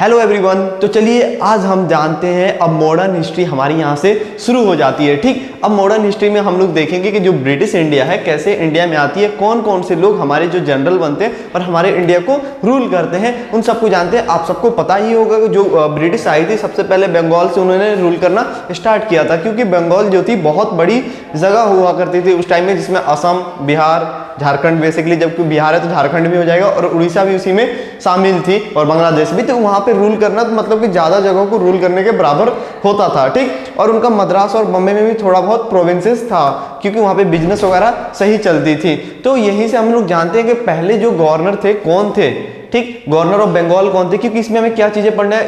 Hello everyone. तो चलिए आज हम जानते हैं अब मॉडर्न हिस्ट्री हमारी यहाँ से शुरू हो जाती है। ठीक, अब मॉडर्न हिस्ट्री में हम लोग देखेंगे कि जो ब्रिटिश इंडिया है कैसे इंडिया में आती है, कौन कौन से लोग हमारे जो जनरल बनते हैं और हमारे इंडिया को रूल करते हैं, उन सबको जानते हैं। आप सबको पता ही होगा कि जो ब्रिटिश आई थी सबसे पहले बंगाल से उन्होंने रूल करना स्टार्ट किया था, क्योंकि बंगाल जो थी बहुत बड़ी जगह हुआ करती थी उस टाइम में, जिसमें असम, बिहार, झारखंड, बेसिकली जबकि बिहार है तो झारखंड भी हो जाएगा और उड़ीसा भी उसी में शामिल थी और बांग्लादेश भी। तो वहाँ पे रूल करना तो मतलब कि ज़्यादा जगहों को रूल करने के बराबर होता था। ठीक, और उनका मद्रास और बम्बे में भी थोड़ा बहुत प्रोविंसेस था, क्योंकि वहाँ पे बिजनेस वगैरह सही चलती थी। तो यहीं से हम लोग जानते हैं कि पहले जो गवर्नर थे कौन थे। ठीक, गवर्नर ऑफ बंगाल कौन थे, क्योंकि इसमें हमें क्या चीज़ें पढ़ना है,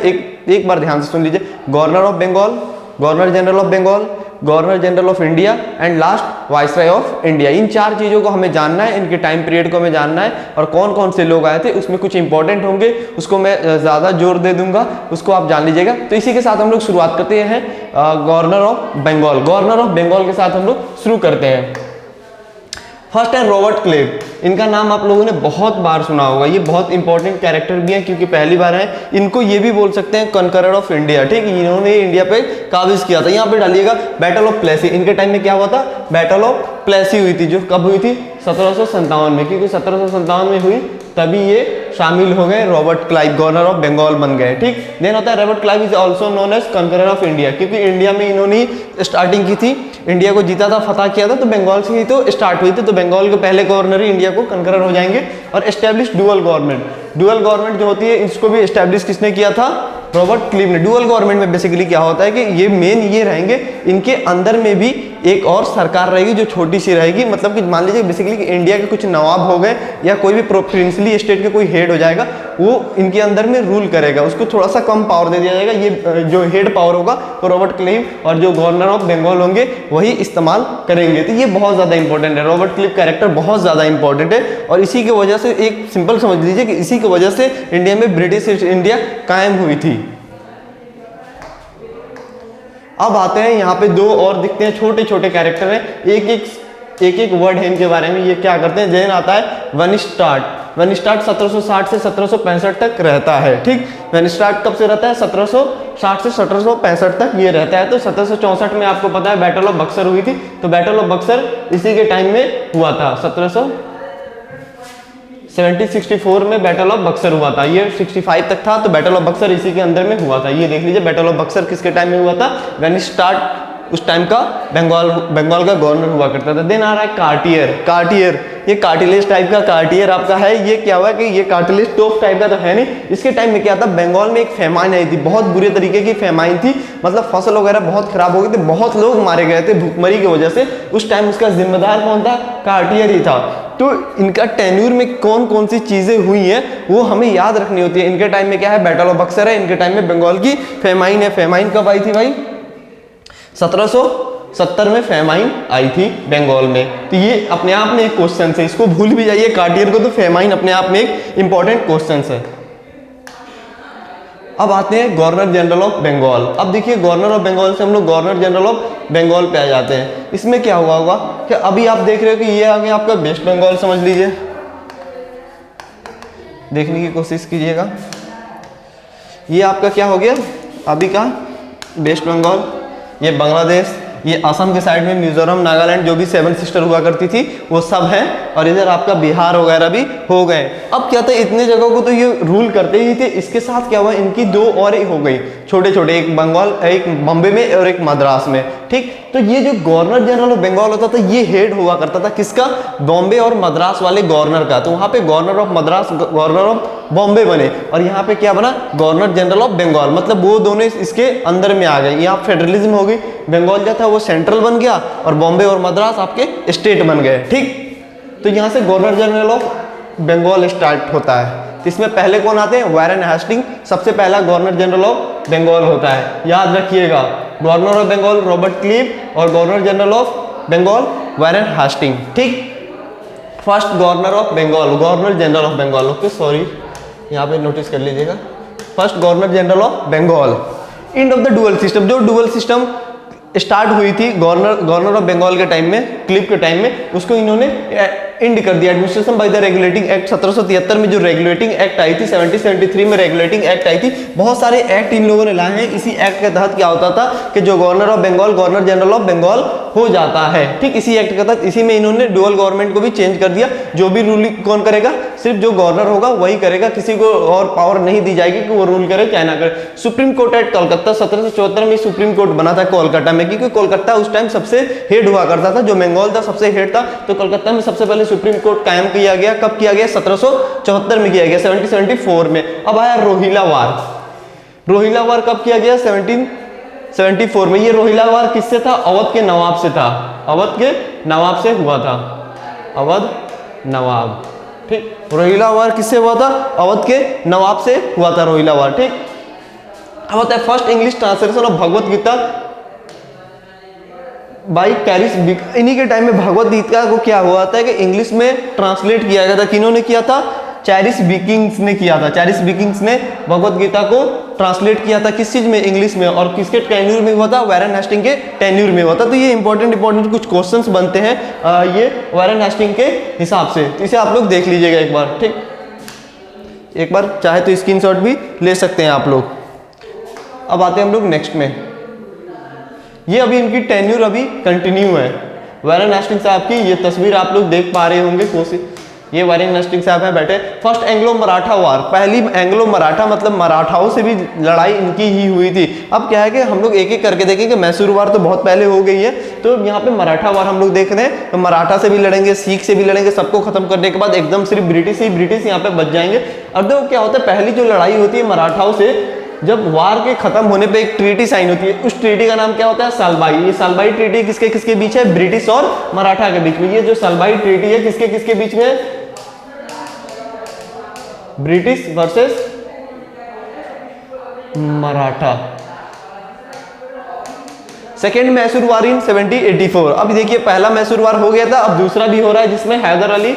एक बार ध्यान से सुन लीजिए। Governor of Bengal, governor general of Bengal, governor general of India and last viceroy of India. इन चार चीज़ों को हमें जानना है, इनके टाइम पीरियड को हमें जानना है और कौन कौन से लोग आए थे, उसमें कुछ इंपॉर्टेंट होंगे, उसको मैं ज़्यादा जोर दे दूंगा, उसको आप जान लीजिएगा। तो इसी के साथ हम लोग शुरुआत करते हैं governor of Bengal. Governor of Bengal के साथ हम लोग शुरू करते हैं। फर्स्ट है रॉबर्ट क्लाइव। इनका नाम आप लोगों ने बहुत बार सुना होगा, ये बहुत इंपॉर्टेंट कैरेक्टर भी हैं क्योंकि पहली बार है। इनको ये भी बोल सकते हैं कनकरर ऑफ इंडिया। ठीक, इन्होंने इंडिया पे काबिज किया था। यहाँ पे डालिएगा बैटल ऑफ प्लेसी। इनके टाइम में क्या हुआ था, बैटल ऑफ प्लेसी हुई थी, जो कब हुई थी 1757 में, क्योंकि 1757 में हुई तभी ये शामिल हो गए, Robert Clive governor of Bengal बन गए। ठीक, देन होता है Robert Clive is also known as conqueror of India, क्योंकि इंडिया में इन्होंने स्टार्टिंग की थी, इंडिया को जीता था, फतह किया था, तो बंगाल से ही तो स्टार्ट हुई थी। तो बंगाल के पहले गवर्नर ही इंडिया को कनकरर हो जाएंगे। और establish dual government. Dual government जो होती है इसको भी एस्टेब्लिश किसने किया था, रॉबर्ट क्लाइव ने। डुअल गवर्नमेंट में बेसिकली क्या होता है कि ये मेन ये रहेंगे, इनके अंदर में भी एक और सरकार रहेगी जो छोटी सी रहेगी। मतलब कि मान लीजिए बेसिकली कि इंडिया के कुछ नवाब हो गए या कोई भी प्रिंसली स्टेट के कोई हेड हो जाएगा, वो इनके अंदर में रूल करेगा, उसको थोड़ा सा कम पावर दे दिया जाएगा। ये जो हेड पावर होगा वो रॉबर्ट क्लाइव और जो गवर्नर ऑफ बंगाल होंगे वही इस्तेमाल करेंगे। तो ये बहुत ज़्यादा इंपॉर्टेंट है, रॉबर्ट क्लाइव कैरेक्टर बहुत ज़्यादा इंपॉर्टेंट है। और इसी की वजह से एक सिंपल समझ लीजिए कि इसी की वजह से इंडिया में ब्रिटिश इंडिया कायम हुई थी। अब आते हैं यहाँ पे दो और दिखते हैं छोटे छोटे कैरेक्टर हैं, एक वर्ड है इनके बारे में। ये क्या करते हैं, जैन आता है वनिस्टार्ट। वनिस्टार्ट 1760 से 1765 तक रहता है। ठीक, वनिस्टार्ट कब से रहता है, 1760 से 1765 तक ये रहता है। तो 1764 में आपको पता है बैटल ऑफ बक्सर हुई थी, तो बैटल ऑफ बक्सर इसी के टाइम में हुआ था। 1764 में बैटल ऑफ बक्सर हुआ था, ये 65 तक था, तो बैटल ऑफ बक्सर इसी के अंदर में हुआ था। ये देख लीजिए बैटल ऑफ बक्सर किसके टाइम में हुआ था, वनिस्टार्ट उस टाइम का बंगाल का गवर्नर हुआ करता था। देन आ रहा है कार्टियर। ये कार्टिलेज टाइप का कार्टियर आपका है। ये क्या हुआ कि ये कार्टिलेज टॉप टाइप का तो है नहीं। इसके टाइम में क्या था, बंगाल में एक फेमाइन आई थी, बहुत बुरे तरीके की फेमाइन थी, मतलब फसल वगैरह बहुत खराब हो गई थी, बहुत लोग मारे गए थे भूखमरी की वजह से। उस टाइम उसका जिम्मेदार कौन था, कार्टियर ही था। तो इनका टेन्यूर में कौन कौन सी चीजें हुई हैं वो हमें याद रखनी होती है। इनके टाइम में क्या है, बैटल ऑफ बक्सर है, इनके टाइम में बंगाल की फेमाइन है। फेमाइन कब आई थी भाई, 1770 में फेमाइन आई थी बंगाल में। तो ये अपने आप में एक क्वेश्चन है, इसको भूल भी जाइए कार्टियर को, तो फेमाइन अपने आप में एक इंपॉर्टेंट क्वेश्चन है। अब आते हैं गवर्नर जनरल ऑफ बंगाल। अब देखिए गवर्नर ऑफ बंगाल से हम लोग गवर्नर जनरल ऑफ बंगाल पे आ जाते हैं। इसमें क्या हुआ होगा कि अभी आप देख रहे हो कि ये आ गया आपका वेस्ट बंगाल, समझ लीजिए, देखने की कोशिश कीजिएगा। ये आपका क्या हो गया अभी का वेस्ट बंगाल, ये बांग्लादेश, ये असम के साइड में मिजोरम, नागालैंड, जो भी 7 सिस्टर हुआ करती थी वो सब है, और इधर आपका बिहार वगैरह भी हो गए। अब क्या था, इतने जगहों को तो ये रूल करते ही थे। इसके साथ क्या हुआ, इनकी दो और हो गई छोटे छोटे, एक बंगाल, एक बॉम्बे में और एक मद्रास में। ठीक, तो ये जो गवर्नर जनरल ऑफ बंगाल होता था ये हेड हुआ करता था किसका, बॉम्बे और मद्रास वाले गवर्नर का। तो वहां पे governor of Madras, governor of Bombay बने, और यहाँ पे क्या बना, गवर्नर जनरल ऑफ बंगाल। मतलब वो दोनों इसके अंदर में आ गए। यहाँ फेडरलिज्म हो गई, बंगाल जो था वो सेंट्रल बन गया और बॉम्बे और मद्रास आपके स्टेट बन गए। ठीक, तो यहाँ से governor general of Bengal start होता है। तो इसमें पहले कौन आते हैं, वारेन हेस्टिंग सबसे पहला गवर्नर जनरल ऑफ बंगाल होता है, याद रखिएगा। Governor of Bengal Robert Clive और governor general of Bengal Warren Hasting. ठीक, first governor of Bengal, governor general of Bengal, okay sorry यहाँ पे नोटिस कर लीजिएगा। First governor general of Bengal. End of the dual system, जो डुअल सिस्टम स्टार्ट हुई थी गवर्नर ऑफ बंगाल के टाइम में, क्लिप के टाइम में, उसको इन्होंने इंड कर दिया। Administration by the regulating act 1773 में जो रेगुलेटिंग एक्ट आई थी, 1773 में रेगुलेटिंग एक्ट आई थी। बहुत सारे एक्ट इन लोगों ने लाए हैं। इसी एक्ट के तहत क्या होता था कि जो governor of Bengal governor general of Bengal हो जाता है। ठीक, इसी एक्ट के तहत, इसी में इन्होंने डुअल गवर्नमेंट को भी चेंज कर दिया। जो भी रूलिंग कौन करेगा, सिर्फ जो गवर्नर होगा वही करेगा, किसी को और पावर नहीं दी जाएगी कि वो रूल करे क्या ना करे। सुप्रीम कोर्ट एट कलकत्ता 1774 में सुप्रीम कोर्ट बना था कोलकाता में, क्योंकि कोलकाता उस टाइम सबसे हेड हुआ करता था, जो बंगाल था सबसे हेड था। तो कलकत्ता में सबसे पहले सुप्रीम कोर्ट कायम किया गया। कब किया गया? 1774 में किया गया, 1774 में। अब आया रोहिला वार। रोहिला वार कब किया गया? 1774 में। ये रोहिला वार किससे था? अवध के नवाब से था। अवध के नवाब से हुआ था, अवध नवाब। ठीक, रोहिला वार किससे हुआ था? अवध के नवाब से हुआ था रोहिला वार। ठीक, अब होता है first English translation of Bhagavad Gita by कैरिस। इन्हीं के टाइम में भगवत गीता को क्या हुआ था कि इंग्लिश में ट्रांसलेट किया गया था। किन्होंने किया था? चैरिस बिकिंग्स ने किया था। चैरिस बिकिंग्स ने भगवत गीता को ट्रांसलेट किया था। किस चीज में? इंग्लिश में। और किसके टेन्यूर में हुआ था? वारेन हेस्टिंग के टेन्यूर में हुआ था। तो ये इंपॉर्टेंट कुछ क्वेश्चंस बनते हैं ये वारेन हेस्टिंग के हिसाब से। तो इसे आप लोग देख लीजिएगा एक बार। ठीक, एक बार चाहे तो स्क्रीनशॉट भी ले सकते हैं आप लोग। अब आते हैं हम लोग नेक्स्ट में। ये अभी इनकी टेन्यूर अभी कंटिन्यू है। वारेन हेस्टिंग साहब की ये तस्वीर आप लोग देख पा रहे होंगे। कोशिश, ये वारेन हेस्टिंग साहब हैं बैठे। फर्स्ट एंग्लो मराठा वार, पहली एंग्लो मराठा मतलब मराठाओं से भी लड़ाई इनकी ही हुई थी। अब क्या है कि हम लोग एक एक करके देखेंगे। मैसूर वार तो बहुत पहले हो गई है, तो यहाँ पे मराठा वार हम लोग देख रहे हैं। तो मराठा से भी लड़ेंगे, सिख से भी लड़ेंगे, सबको खत्म करने के बाद एकदम सिर्फ ब्रिटिश यहाँ पे बच जाएंगे। अब देखो क्या होता है, पहली जो लड़ाई होती है मराठाओं से, जब वार के खत्म होने पे एक ट्रीटी साइन होती है। उस ट्रीटी का नाम क्या होता है? सालबाई। ये सालबाई ट्रीटी किसके किसके बीच है? ब्रिटिश और मराठा के बीच में। ये जो सालबाई ट्रीटी है किसके किसके बीच में है? British versus Maratha. Second Mysore war in 1784। अब देखिए पहला मैसूर वार हो गया था, अब दूसरा भी हो रहा है, जिसमें हैदर अली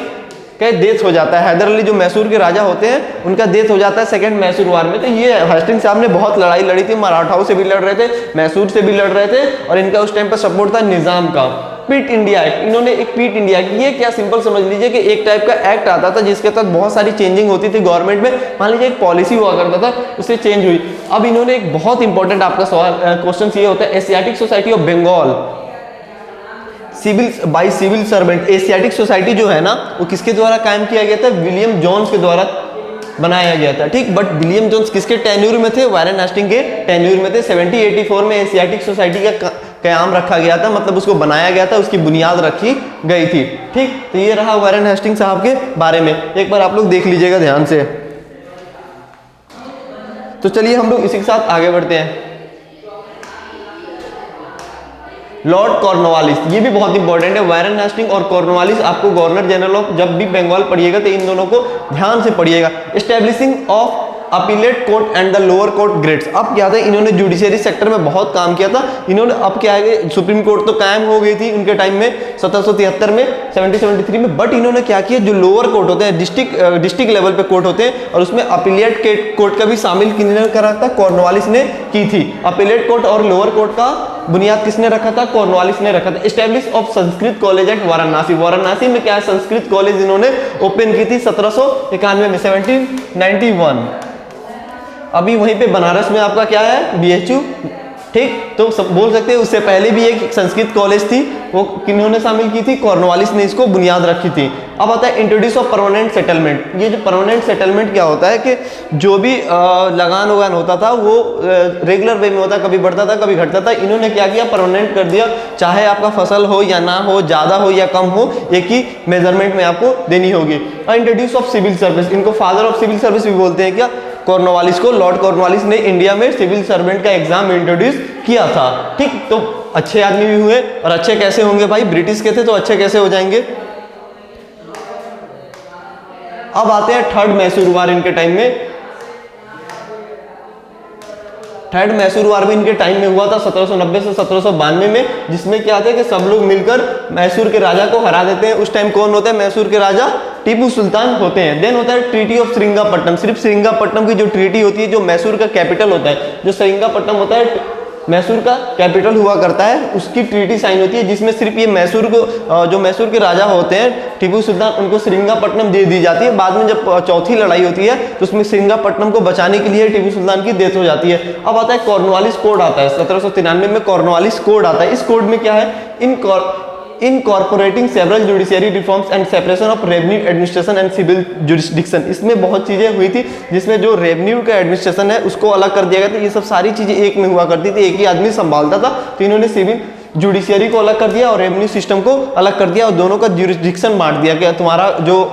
का डेथ हो जाता है। हैदर अली जो मैसूर के राजा होते हैं उनका डेथ हो जाता है सेकंड मैसूर वार में। तो ये हेस्टिंग्स साहब ने बहुत लड़ाई लड़ी थी। मराठाओं से भी लड़ रहे थे, मैसूर से भी लड़ रहे थे, और इनका उस टाइम पर सपोर्ट था निजाम का। पीट इंडिया एक्ट, इन्होंने एक पीट इंडिया एक्ट, ये क्या सिंपल समझ लीजिए कि एक टाइप का एक्ट आता था जिसके तहत बहुत सारी चेंजिंग होती थी गवर्नमेंट में। मान लीजिए एक पॉलिसी हुआ करता था, उससे चेंज हुई। अब इन्होंने एक बहुत इंपॉर्टेंट आपका सवाल क्वेश्चन ये होता है, Asiatic Society of Bengal civil servant. Asiatic Society जो है ना, वो किसके द्वारा कायम किया गया था? विलियम जोन्स के द्वारा बनाया गया था। ठीक, बट विलियम जोन्स किसके टेन्यूर में थे? वारेन हेस्टिंग के टेन्यूर में थे। 1784 में एशियाटिक सोसाइटी का कयाम रखा गया था, मतलब उसको बनाया गया था, उसकी बुनियाद रखी गई थी। ठीक, तो ये रहा वारेन हेस्टिंग साहब के बारे में। एक बार आप लोग देख लीजिएगा ध्यान से। तो चलिए हम लोग इसी के साथ आगे बढ़ते हैं। लॉर्ड कॉर्नवालिस, ये भी बहुत इंपॉर्टेंट है। वारेन हेस्टिंग और कॉर्नवालिस, आपको गवर्नर जनरल ऑफ जब भी बंगाल पढ़िएगा तो इन दोनों को ध्यान से पढ़िएगा। Establishing of appellate court and the lower court grades. अब क्या था, इन्होंने जुडिशियरी सेक्टर में बहुत काम किया था इन्होंने। अब क्या है, सुप्रीम कोर्ट तो कायम हो गई थी उनके टाइम में 1773 में 1773 में, बट इन्होंने क्या किया, जो लोअर कोर्ट होते हैं, डिस्ट्रिक्ट लेवल पे कोर्ट होते हैं, और उसमें अपीलेट कोर्ट का भी शामिल किसने करा था? कॉर्नवालिस ने की थी। अपीलेट कोर्ट और लोअर कोर्ट का बुनियाद किसने रखा था? कॉर्नवालिस ने रखा था। Establish of Sanskrit college eight Varanasi. Varanasi में क्या है, संस्कृत कॉलेज इन्होंने ओपन की थी 1791 में, 1791। अभी वहीं पे बनारस में आपका क्या है, BHU। ठीक, तो बोल सकते हैं उससे पहले भी एक संस्कृत कॉलेज थी, वो किन्होंने शामिल की थी? कॉर्नवालिस ने इसको बुनियाद रखी थी। अब आता है इंट्रोड्यूस ऑफ परमानेंट सेटलमेंट। ये जो परमानेंट सेटलमेंट क्या होता है कि जो भी लगान वगान होता था वो रेगुलर वे में होता, कभी बढ़ता था कभी घटता था। इन्होंने क्या किया, परमानेंट कर दिया। चाहे आपका फसल हो या ना हो, ज़्यादा हो या कम हो, एक ही मेजरमेंट में आपको देनी होगी। और इंट्रोड्यूस ऑफ सिविल सर्विस, इनको फादर ऑफ सिविल सर्विस भी बोलते हैं क्या? कॉर्नवालिस को। लॉर्ड कॉर्नवालिस ने इंडिया में सिविल सर्वेंट का एग्जाम इंट्रोड्यूस किया था। ठीक, तो अच्छे आदमी भी हुए, और अच्छे कैसे होंगे भाई, ब्रिटिश के थे तो अच्छे कैसे हो जाएंगे। अब आते हैं थर्ड मैसूर वार इनके टाइम में। थर्ड मैसूर वार भी इनके टाइम में हुआ था 1790 से 1792 में, जिसमें क्या था कि सब लोग मिलकर मैसूर के राजा को हरा देते हैं। उस टाइम कौन होता है मैसूर के राजा? टीपू सुल्तान होते हैं। देन होता है ट्रीटी ऑफ श्रीरंगपट्टनम। सिर्फ श्रीरंगपट्टनम की जो ट्रीटी होती है, जो मैसूर का कैपिटल होता है, जो श्रीरंगपट्टनम होता है, मैसूर का कैपिटल हुआ करता है, उसकी ट्रीटी साइन होती है, जिसमें सिर्फ ये मैसूर को जो मैसूर के राजा होते हैं टीपू सुल्तान, उनको श्रीरंगपट्टम दे दी जाती है। बाद में जब चौथी लड़ाई होती है तो उसमें श्रीरंगपट्टम को बचाने के लिए टीपू सुल्तान की डेथ हो जाती है। अब आता है कॉर्नवालिस कोड आता है, 1793 में कॉर्नवालिस कोड आता है। इस कोड में क्या है, incorporating several judiciary reforms and separation of revenue administration and civil jurisdiction. इसमें बहुत चीजें हुई थी, जिसमें जो रेवेन्यू का एडमिनिस्ट्रेशन है उसको अलग कर दिया गया था। ये सब सारी चीजें एक में हुआ करती थी, एक ही आदमी संभालता था। तो इन्होंने सिविल जुडिशियरी को अलग कर दिया और रेवेन्यू सिस्टम को अलग कर दिया और दोनों का जुरिस्डिक्शन बांट दिया कि तुम्हारा जो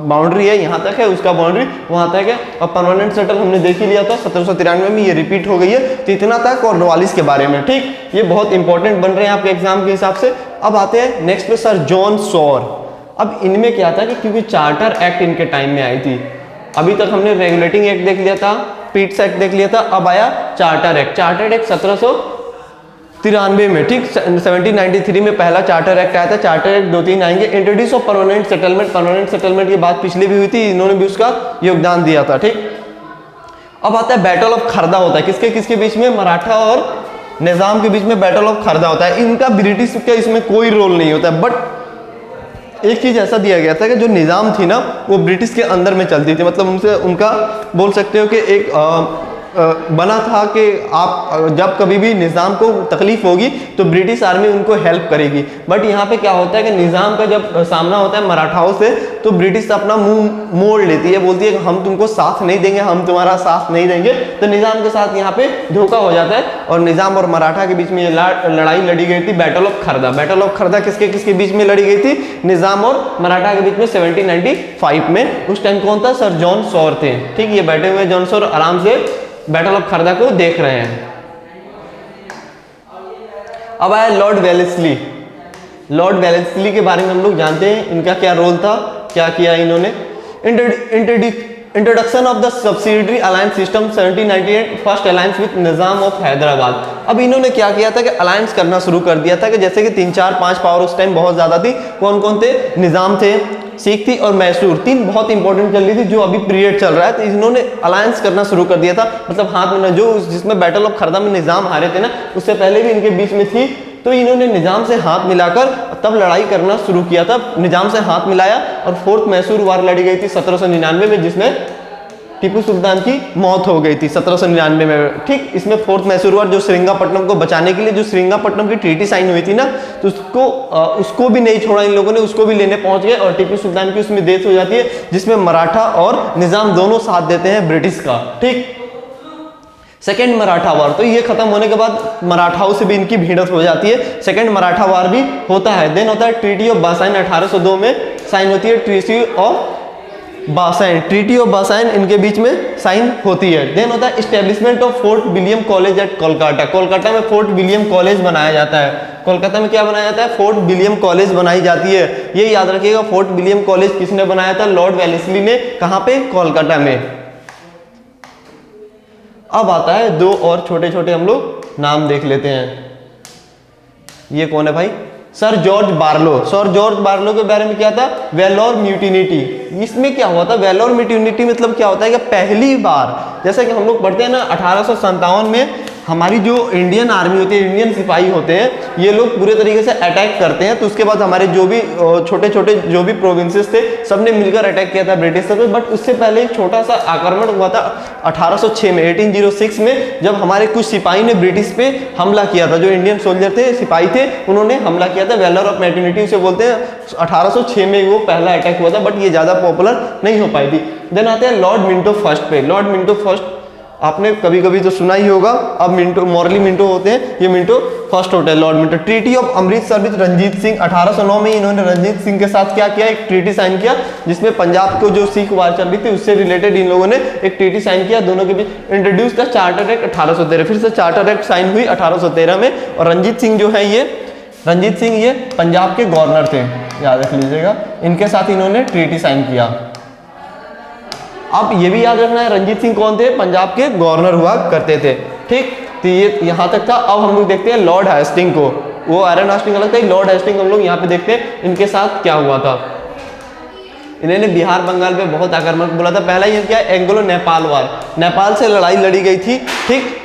बाउंड्री है यहाँ तक है, उसका बाउंड्री वहाँ तक है। और परमानेंट सेटल हमने देख ही लिया था 1793 में, ये रिपीट हो गई है। तो इतना था कॉर्नवालिस के बारे में, ठीक। ये बहुत इंपॉर्टेंट बन रहे हैं आपके एग्जाम के हिसाब से। अब आते हैं नेक्स्ट पे सर जॉन सॉर। अब इनमें क्या था कि क्योंकि चार्टर एक्ट इनके टाइम में आई थी, अभी तक हमने रेगुलेटिंग एक्ट देख लिया था, पीट्स एक्ट देख लिया था, अब आया चार्टर एक्ट। चार्टर एक्ट 1793 में, ठीक। 1793 में पहला चार्टर एक्ट आया था। चार्टर एक्ट 2-3 आएंगे। Introduce of permanent settlement, permanent settlement की बात पिछले भी हुई थी, इन्होंने भी उसका योगदान दिया था, ठीक। अब आता है बैटल ऑफ खरदा होता है, किसके किसके बीच में, मराठा और निजाम के बीच में बैटल ऑफ खरदा होता है। इनका ब्रिटिश का इसमें कोई रोल नहीं होता है, बट एक चीज ऐसा दिया गया था कि जो निजाम थी ना वो ब्रिटिश के अंदर में चलती थी, मतलब उनसे उनका बोल सकते हो कि एक बना था कि आप जब कभी भी निज़ाम को तकलीफ होगी तो ब्रिटिश आर्मी उनको हेल्प करेगी। बट यहाँ पे क्या होता है कि निज़ाम का जब सामना होता है मराठाओं से तो ब्रिटिश अपना मुंह मोड़ लेती है, बोलती है कि हम तुमको साथ नहीं देंगे, हम तुम्हारा साथ नहीं देंगे। तो निज़ाम के साथ यहाँ पे धोखा हो जाता है और निज़ाम और मराठा के बीच में ये लड़ाई लड़ी गई थी, battle of Khardah. Battle of Khardah किसके किसके बीच में लड़ी गई थी, निज़ाम और मराठा के बीच में 1795 में। उस टाइम कौन था, सर जॉन सॉर थे, ठीक। ये बैठे हुए जॉन सॉर आराम से बैटल ऑफ खरदा को देख रहे हैं। अब आया लॉर्ड वेलेस्ली। लॉर्ड वेलेस्ली के बारे में हम लोग जानते हैं, इनका क्या रोल था, क्या किया इन्होंने। Introduction of the subsidiary alliance system 1798, first alliance with Nizam of Hyderabad. अब इन्होंने क्या किया था कि अलायंस करना शुरू कर दिया था कि जैसे कि 3, 4, 5 पावर उस टाइम बहुत ज्यादा थी। कौन कौन थे, निजाम थे, सिख थी और मैसूर, 3 बहुत इंपॉर्टेंट चल रही थी जो अभी पीरियड चल रहा है। तो इन्होंने अलायंस करना शुरू कर दिया था, मतलब हाथ में जो जिसमें बैटल ऑफ खरदा में निजाम हारे थे ना, उससे पहले भी इनके बीच में थी। तो इन्होंने निजाम से हाथ मिलाकर तब लड़ाई करना शुरू किया था। निजाम से हाथ मिलाया और 4th मैसूर वार लड़ी गई थी 1799 में, जिसमें टीपू सुल्तान की मौत हो गई थी 1799 में, ठीक। इसमें 4th मैसूर वार जो श्रीरंगपट्टनम को बचाने के लिए जो श्रीरंगपट्टनम की ट्रीटी साइन हुई थी ना, तो उसको भी नहीं छोड़ा इन लोगों ने, उसको भी लेने पहुंच गए और टीपू सुल्तान की उसमें डेथ हो जाती है, जिसमें मराठा और निजाम दोनों साथ देते हैं ब्रिटिश का, ठीक। सेकेंड मराठा वार, तो ये खत्म होने के बाद मराठाओं से भी इनकी भिड़ंत हो जाती है। सेकेंड मराठा वार भी होता है। देन होता है ट्रीटी ऑफ बासाइन, 1802 में साइन होती है ट्रीटी ऑफ बासाइन। ट्रीटी ऑफ बासाइन इनके बीच में साइन होती है। देन होता है establishment of fort William college eight Kolkata. Kolkata में फोर्ट विलियम कॉलेज बनाया जाता है। कोलकाता में क्या बनाया जाता है, फोर्ट विलियम कॉलेज बनाई जाती है। ये याद रखिएगा, फोर्ट विलियम कॉलेज किसने बनाया था, लॉर्ड वेलेस्ली ने। कहां पे, कोलकाता में। अब आता है 2 और छोटे छोटे हम लोग नाम देख लेते हैं। ये कौन है भाई, sir George Barlow. Sir George Barlow के बारे में क्या था, वेलोर म्यूटिनिटी। इसमें क्या हुआ था, वेलोर म्यूटिनिटी मतलब क्या होता है कि पहली बार, जैसा कि हम लोग पढ़ते हैं ना 1857 में हमारी जो इंडियन आर्मी होती है, इंडियन सिपाही होते हैं, ये लोग पूरे तरीके से अटैक करते हैं। तो उसके बाद हमारे जो भी छोटे छोटे जो भी प्रोविंसेस थे सबने मिलकर अटैक किया था ब्रिटिश पे। बट उससे पहले एक छोटा सा आक्रमण हुआ था 1806 में, 1806 में, जब हमारे कुछ सिपाही ने ब्रिटिश पे हमला किया था। जो इंडियन सोल्जर थे, सिपाही थे, उन्होंने हमला किया था। वेलोर ऑफ म्यूटिनिटी उसे बोलते हैं। 1806 में वो पहला अटैक हुआ था, बट ये ज़्यादा पॉपुलर नहीं हो पाई थी। देन आते हैं लॉर्ड मिंटो फर्स्ट पे। लॉर्ड मिंटो फर्स्ट आपने कभी कभी तो सुना ही होगा। अब मिंटो, मॉर्ली मिंटो होते हैं, ये मिंटो फर्स्ट होता है, Lord Minto. Treaty of Amritsar with Ranjit Singh, 1809 में इन्होंने रंजीत सिंह के साथ क्या किया, एक ट्रीटी साइन किया, जिसमें पंजाब को जो सिख वार चल रही थी उससे रिलेटेड इन लोगों ने एक ट्रीटी साइन किया। दोनों के बीच इंट्रोड्यूस द चार्टर एक्ट 1813, फिर से चार्टर एक्ट साइन हुई 1813 में। और रंजीत सिंह जो है, ये रंजीत सिंह ये पंजाब के गवर्नर थे, याद रख लीजिएगा। इनके साथ इन्होंने ट्रीटी साइन किया। अब ये भी याद रखना है, रंजीत सिंह कौन थे, पंजाब के गवर्नर हुआ करते थे, ठीक। तो ये यहाँ तक था। अब हम लोग देखते हैं लॉर्ड हेस्टिंग को। वो आयरन हेस्टिंग अलग था, लॉर्ड हेस्टिंग हम लोग यहाँ पे देखते हैं इनके साथ क्या हुआ था। इन्होंने बिहार बंगाल पे बहुत आक्रमण बोला था। पहला ये क्या, एंग्लो नेपाल वार, नेपाल से लड़ाई लड़ी गई थी, ठीक।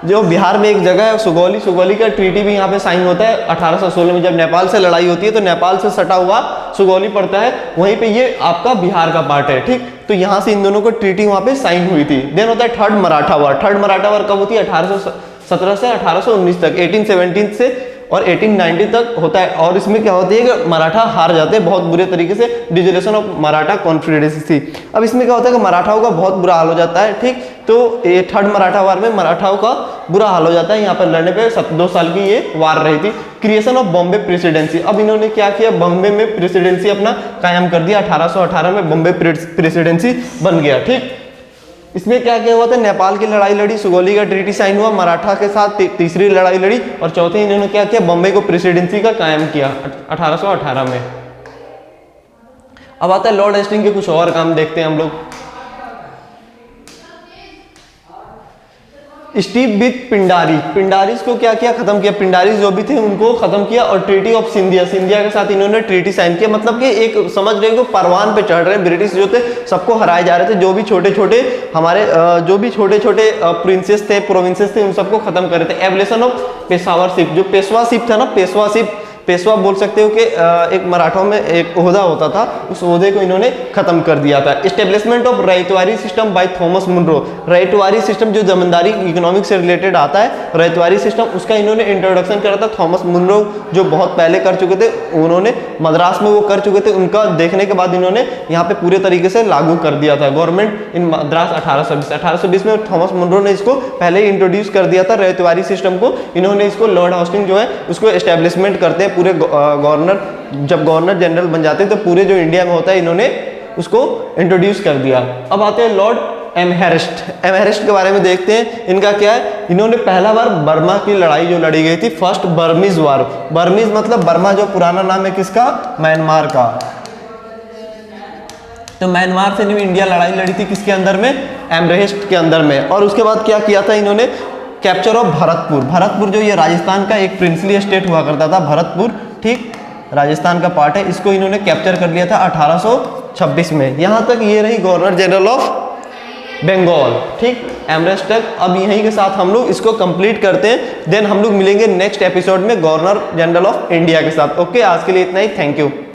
जो बिहार में एक जगह है सुगौली, सुगौली का ट्रीटी भी यहाँ पे साइन होता है 1816 में, जब नेपाल से लड़ाई होती है तो नेपाल से सटा हुआ सुगौली पड़ता है, वहीं पे ये आपका बिहार का पार्ट है, ठीक। तो यहाँ से इन दोनों को ट्रीटी वहाँ पे साइन हुई थी। देन होता है थर्ड मराठा वार। थर्ड मराठा वार कब होती है? 1817 से 1819 तक, 1817 से और 1890 तक होता है। और इसमें क्या होती है कि मराठा हार जाते हैं बहुत बुरे तरीके से, डिसोल्यूशन ऑफ मराठा कॉन्फेडरेसी। अब इसमें क्या होता है कि मराठाओं का बहुत बुरा हाल हो जाता है, ठीक। तो ये थर्ड मराठा वार में मराठाओं का बुरा हाल हो जाता है। यहाँ पर लड़ने पे 2 साल की ये वार रही थी। Creation of Bombay presidency. अब इन्होंने क्या किया, बॉम्बे में प्रेसिडेंसी अपना कायम कर दिया। 1818 में बॉम्बे प्रेसिडेंसी बन गया, ठीक। इसमें क्या क्या हुआ था? नेपाल की लड़ाई लड़ी, सुगौली का ट्रीटी साइन हुआ, मराठा के साथ तीसरी लड़ाई लड़ी, और चौथी इन्होंने क्या किया, बॉम्बे को प्रेसिडेंसी का कायम किया 1818 में। अब आता है लॉर्ड हेस्टिंग के कुछ और काम देखते हैं हम लोग। स्टीव विथ पिंडारी, पिंडारीज को क्या किया, खत्म किया। पिंडारीज जो भी थे उनको खत्म किया। और ट्रीटी ऑफ सिंधिया, सिंधिया के साथ इन्होंने ट्रीटी साइन किया। मतलब कि एक समझ रहे हो परवान पे चढ़ रहे हैं, ब्रिटिश जो थे सबको हराए जा रहे थे। जो भी छोटे छोटे हमारे जो भी छोटे छोटे प्रिंसेस थे, प्रोविंसेस थे, उन सबको खत्म कर रहे थे। एबलेशन ऑफ पेशावरशिप, जो पेशवाशिप था ना, पेशवाशिप, पेशवा बोल सकते हो कि एक मराठों में एक ओहदा होता था, उस ओहदे को इन्होंने खत्म कर दिया था। Establishment of ryotwari system by Thomas Munro, ryotwari system जो जमींदारी इकोनॉमिक से रिलेटेड आता है, रैयतवारी सिस्टम, उसका इन्होंने इंट्रोडक्शन करा था थॉमस मुनरो, जो बहुत पहले कर चुके थे। उन्होंने मद्रास में वो कर चुके थे, उनका देखने के बाद इन्होंने यहाँ पे पूरे तरीके से लागू कर दिया था गवर्नमेंट इन मद्रास 1820 में थॉमस मुनरो ने इसको पहले ही इंट्रोड्यूस कर दिया था रैयतवारी सिस्टम को। इन्होंने इसको लॉर्ड हास्टिंग जो है उसको एस्टेब्लिशमेंट करते हैं। पूरे गवर्नर, जब गवर्नर जनरल बन जाते हैं तो पूरे जो इंडिया में होता है इन्होंने उसको इंट्रोड्यूस कर दिया। अब आते हैं लॉर्ड एमहेरिस्ट। एमहेरिस्ट के बारे में देखते हैं, इनका क्या है। इन्होंने पहला बार बर्मा की लड़ाई जो लड़ी गई थी, फर्स्ट बर्मीज वार। बर्मीज मतलब बर्मा जो पुराना नाम है किसका, म्यांमार का। तो म्यांमार से इंडिया लड़ाई लड़ी थी किसके अंदर में, एमहेरिस्ट के अंदर में। और उसके बाद क्या किया था इन्होंने, कैप्चर ऑफ भरतपुर। भरतपुर जो ये राजस्थान का एक प्रिंसली स्टेट हुआ करता था, भरतपुर, ठीक, राजस्थान का पार्ट है। इसको इन्होंने कैप्चर कर लिया था 1826 में। यहाँ तक ये रही गवर्नर जनरल ऑफ बंगाल, ठीक, एमरेस्ट तक। अब यहीं के साथ हम लोग इसको कंप्लीट करते हैं। देन हम लोग मिलेंगे नेक्स्ट एपिसोड में गवर्नर जनरल ऑफ इंडिया के साथ। ओके, आज के लिए इतना ही, थैंक यू।